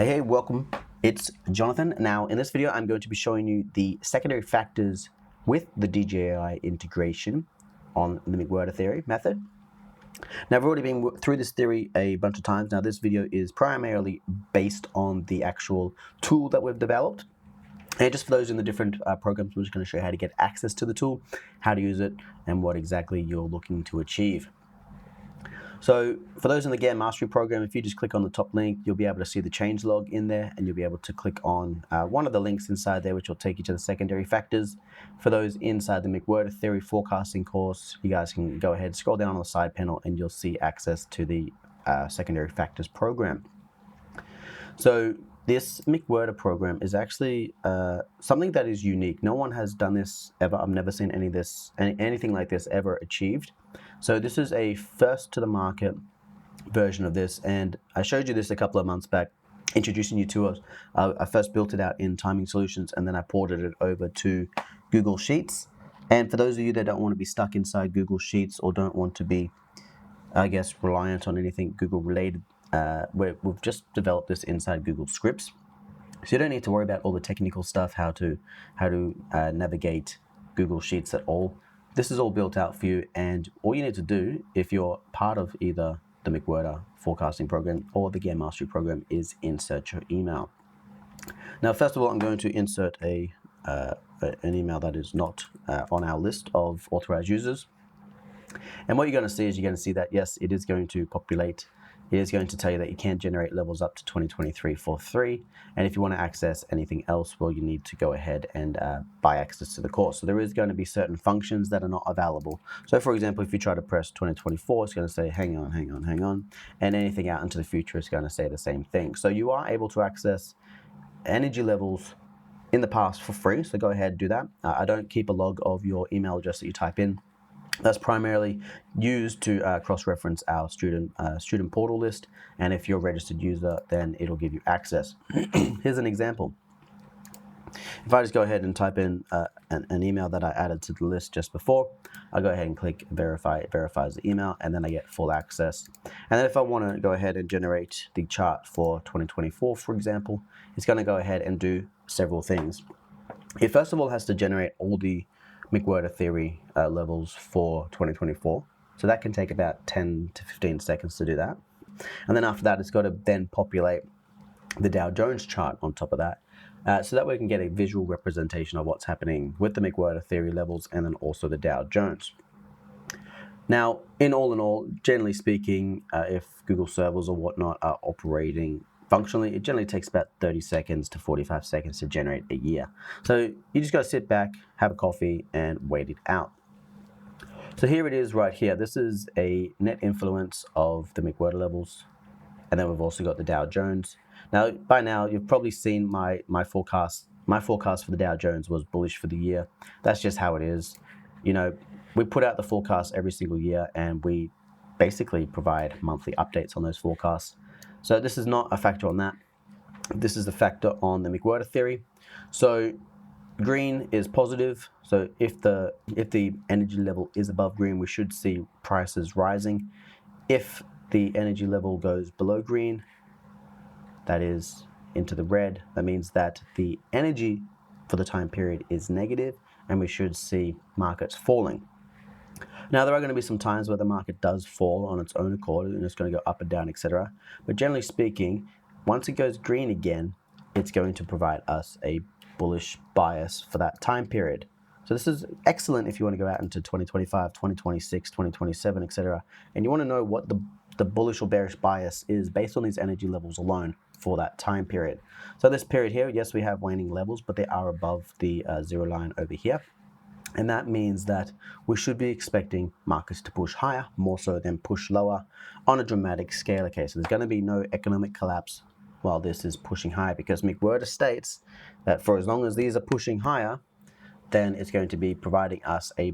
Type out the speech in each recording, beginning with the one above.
Hey, welcome. It's Jonathan. Now, in this video, I'm going to be showing you the secondary factors with the DJI integration on the McWhirter theory method. Now, I've already been through this theory a bunch of times. Now, this video is primarily based on the actual tool that we've developed. And just for those in the different programs, we're just going to show you how to get access to the tool, how to use it, and what exactly you're looking to achieve. So for those in the Gann Mastery program, if you just click on the top link, you'll be able to see the changelog in there, and you'll be able to click on one of the links inside there, which will take you to the secondary factors. For those inside the McWhirter theory forecasting course, you guys can go ahead, scroll down on the side panel, and you'll see access to the secondary factors program. So this McWhirter program is actually something that is unique. No one has done this ever. I've never seen anything like this ever achieved. So this is a first to the market version of this, and I showed you this a couple of months back, introducing you to it. I first built it out in Timing Solutions, and then I ported it over to Google Sheets. And for those of you that don't want to be stuck inside Google Sheets or don't want to be, I guess, reliant on anything Google related, we've just developed this inside Google Scripts. So you don't need to worry about all the technical stuff, how to navigate Google Sheets at all. This is all built out for you, and all you need to do if you're part of either the McWhirter forecasting program or the Gann Mastery program is insert your email. Now, first of all, I'm going to insert an email that is not on our list of authorized users. And what you're going to see is you're going to see that, yes, it is going to populate. It is going to tell you that you can generate levels up to 2023 for free. And if you want to access anything else, well, you need to go ahead and buy access to the course. So there is going to be certain functions that are not available. So for example, if you try to press 2024, it's going to say, hang on. And anything out into the future is going to say the same thing. So you are able to access energy levels in the past for free. So go ahead and do that. I don't keep a log of your email address that you type in. That's primarily used to cross-reference our student portal list, and if you're a registered user, then it'll give you access. Here's an example. If I just go ahead and type in an email that I added to the list just before, I'll go ahead and click verify. It verifies the email, and then I get full access. And then if I want to go ahead and generate the chart for 2024, for example, it's going to go ahead and do several things. It first of all has to generate all the McWhirter theory levels for 2024. So that can take about 10 to 15 seconds to do that. And then after that, it's got to then populate the Dow Jones chart on top of that. So that way we can get a visual representation of what's happening with the McWhirter theory levels and then also the Dow Jones. Now, in all, generally speaking, if Google servers or whatnot are operating functionally, it generally takes about 30 seconds to 45 seconds to generate a year. So you just got to sit back, have a coffee, and wait it out. So here it is right here. This is a net influence of the McWhirter levels. And then we've also got the Dow Jones. Now, by now, you've probably seen my forecast. My forecast for the Dow Jones was bullish for the year. That's just how it is. You know, we put out the forecast every single year, and we basically provide monthly updates on those forecasts. So this is not a factor on that. This is the factor on the McWhirter theory. So green is positive. So if the energy level is above green, we should see prices rising. If the energy level goes below green, that is into the red, that means that the energy for the time period is negative, and we should see markets falling. Now, there are going to be some times where the market does fall on its own accord, and it's going to go up and down, etc. But generally speaking, once it goes green again, it's going to provide us a bullish bias for that time period. So this is excellent if you want to go out into 2025, 2026, 2027, etc. And you want to know what the bullish or bearish bias is based on these energy levels alone for that time period. So this period here, yes, we have waning levels, but they are above the zero line over here. And that means that we should be expecting markets to push higher, more so than push lower on a dramatic scale. Okay, so there's going to be no economic collapse while this is pushing higher, because McWhirter states that for as long as these are pushing higher, then it's going to be providing us a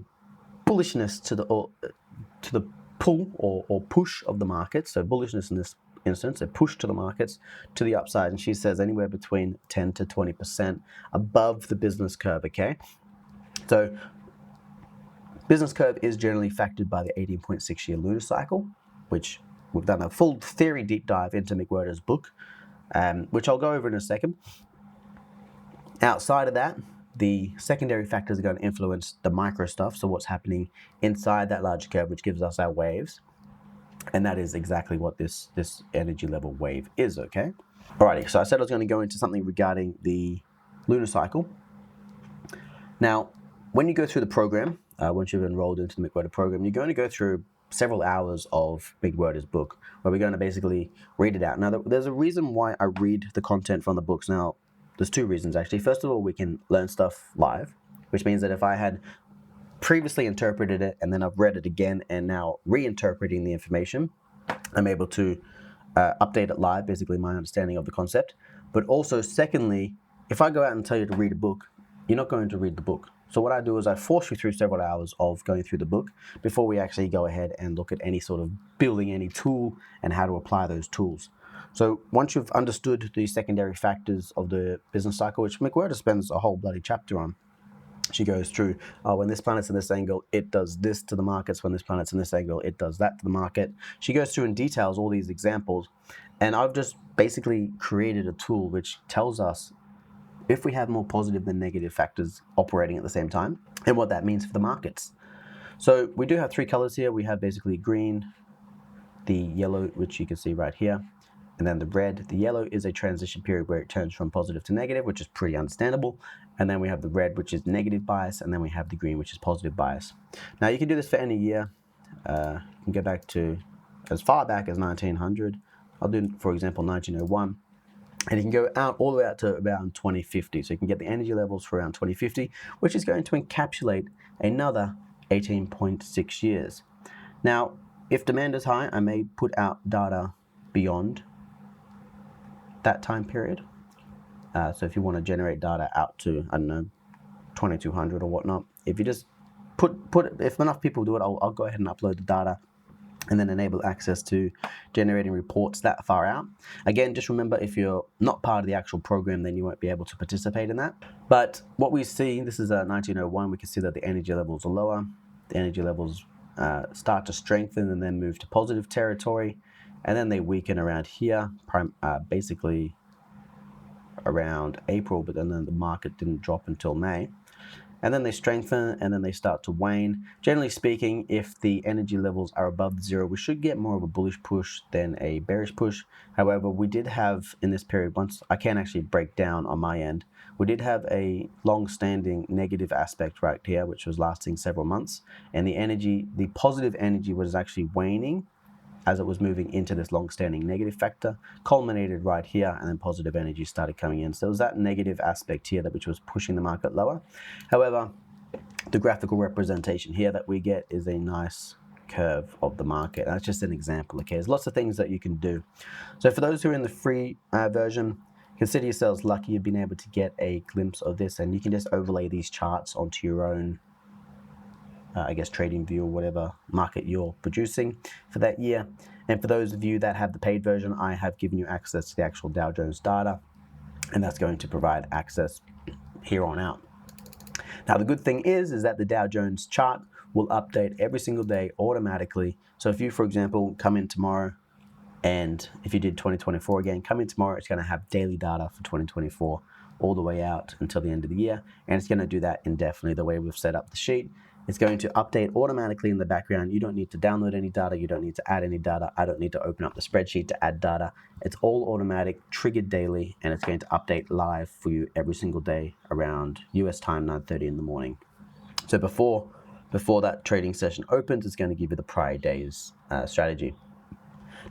bullishness to the pull or push of the market. So bullishness in this instance, a push to the markets to the upside. And she says anywhere between 10 to 20% above the business curve, okay? So business curve is generally factored by the 18.6 year lunar cycle, which we've done a full theory deep dive into McWhirter's book. which I'll go over in a second. Outside of that, the secondary factors are going to influence the micro stuff, so what's happening inside that larger curve, which gives us our waves. And that is exactly what this energy level wave is, okay? Alrighty, so I said I was going to go into something regarding the lunar cycle. Now, when you go through the program, once you've enrolled into the McWhirter program, you're going to go through several hours of McWhirter's book, where we're going to basically read it out. Now, there's a reason why I read the content from the books. Now, there's two reasons, actually. First of all, we can learn stuff live, which means that if I had previously interpreted it and then I've read it again and now reinterpreting the information, I'm able to update it live, basically my understanding of the concept. But also, secondly, if I go out and tell you to read a book, you're not going to read the book. So what I do is I force you through several hours of going through the book before we actually go ahead and look at any sort of building any tool and how to apply those tools. So once you've understood the secondary factors of the business cycle, which McWhirter spends a whole bloody chapter on, she goes through, when this planet's in this angle, it does this to the markets. When this planet's in this angle, it does that to the market. She goes through and details all these examples. And I've just basically created a tool which tells us if we have more positive than negative factors operating at the same time and what that means for the markets. So we do have three colors here. We have basically green, the yellow, which you can see right here, and then the red. The yellow is a transition period where it turns from positive to negative, which is pretty understandable. And then we have the red, which is negative bias, and then we have the green, which is positive bias. Now you can do this for any year. You can go back to as far back as 1900. I'll do, for example, 1901. And you can go out all the way out to around 2050. So you can get the energy levels for around 2050, which is going to encapsulate another 18.6 years. Now, if demand is high, I may put out data beyond that time period. So if you want to generate data out to, I don't know, 2200 or whatnot, if you just if enough people do it, I'll go ahead and upload the data and then enable access to generating reports that far out. Again, just remember, if you're not part of the actual program, then you won't be able to participate in that. But what we see, this is 1901, we can see that the energy levels are lower. The energy levels start to strengthen and then move to positive territory. And then they weaken around here, basically around April, but then the market didn't drop until May. And then they strengthen and then they start to wane. Generally speaking, if the energy levels are above zero, we should get more of a bullish push than a bearish push. However, we did have in this period, once I can actually break down on my end, we did have a long-standing negative aspect right here, which was lasting several months. And the positive energy was actually waning as it was moving into this long-standing negative factor, culminated right here, and then positive energy started coming in. So it was that negative aspect here which was pushing the market lower. However, the graphical representation here that we get is a nice curve of the market. That's just an example, okay? There's lots of things that you can do. So for those who are in the free version, consider yourselves lucky you've been able to get a glimpse of this, and you can just overlay these charts onto your own I guess trading view or whatever market you're producing for that year. And for those of you that have the paid version, I have given you access to the actual Dow Jones data, and that's going to provide access here on out. Now the good thing is that the Dow Jones chart will update every single day automatically. So if you, for example, come in tomorrow, and if you did 2024 again, come in tomorrow, it's going to have daily data for 2024 all the way out until the end of the year, and it's going to do that indefinitely the way we've set up the sheet. It's going to update automatically in the background. You don't need to download any data. You don't need to add any data. I don't need to open up the spreadsheet to add data. It's all automatic, triggered daily, and it's going to update live for you every single day around US time, 9:30 in the morning. So before that trading session opens, it's going to give you the prior day's strategy.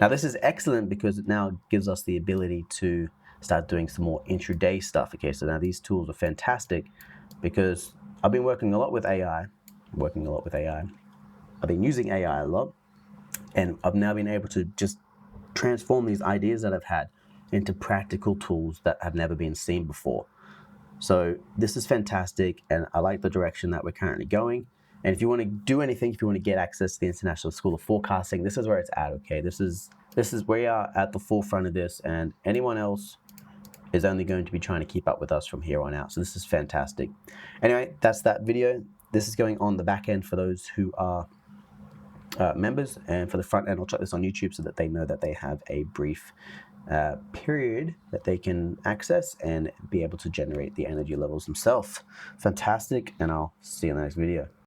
Now this is excellent because it now gives us the ability to start doing some more intraday stuff. Okay, so now these tools are fantastic because I've been working a lot with AI. I've been using AI a lot, and I've now been able to just transform these ideas that I've had into practical tools that have never been seen before. So this is fantastic, and I like the direction that we're currently going. And if you want to do anything, if you want to get access to the International School of Forecasting, this is where it's at, okay? This is we are at the forefront of this, and anyone else is only going to be trying to keep up with us from here on out. So this is fantastic. Anyway, that's that video. This is going on the back end for those who are members, and for the front end, I'll check this on YouTube so that they know that they have a brief period that they can access and be able to generate the energy levels themselves. Fantastic, and I'll see you in the next video.